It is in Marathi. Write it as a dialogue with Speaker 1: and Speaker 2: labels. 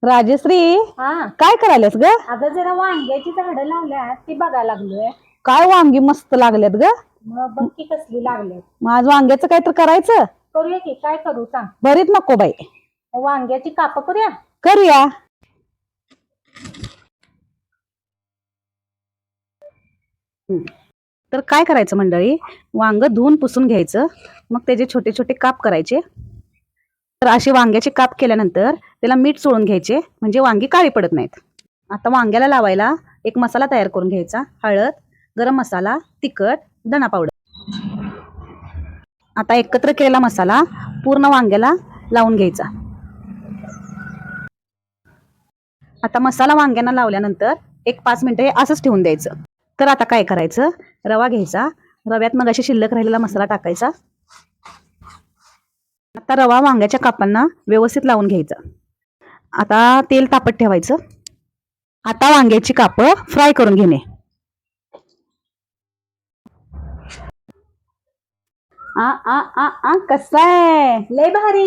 Speaker 1: राजश्री,
Speaker 2: हा
Speaker 1: काय करायल्यास ग?
Speaker 2: अगं जरा वांग्याची झाडं लावल्यात ती बघायला लागलोय.
Speaker 1: काय वांगी मस्त लागल्यात ग.
Speaker 2: मग बघ की कसली लागल्यात.
Speaker 1: मग आज वांग्याचं काय तर करायचं.
Speaker 2: करूया की, काय करू सांग.
Speaker 1: भरीत नको बाई,
Speaker 2: वांग्याची काप करूया.
Speaker 1: करूया. तर काय करायचं मंडळी, वांग धुवून पुसून घ्यायचं, मग त्याचे छोटे छोटे काप करायचे. तर असे वांग्याचे काप केल्यानंतर त्याला मीठ चोळून घ्यायचे, म्हणजे वांगी काळी पडत नाहीत. आता वांग्याला लावायला एक मसाला तयार करून घ्यायचा. हळद, गरम मसाला, तिखट, धना पावडर. आता एकत्र केलेला मसाला पूर्ण वांग्याला लावून घ्यायचा. आता मसाला वांग्यांना लावल्यानंतर एक 5 मिनिटं हे असंच ठेवून द्यायचं. तर आता काय करायचं, रवा घ्यायचा. रव्यात मग अशी शिल्लक राहिलेला मसाला टाकायचा. आता रवा वांग्याच्या कापांना व्यवस्थित लावून घ्यायचा. आता तेल तापत ठेवायचं. आता वांग्याची कापं फ्राय करून घेणे. आ आ आ आ कसं आहे,
Speaker 2: लय भारी.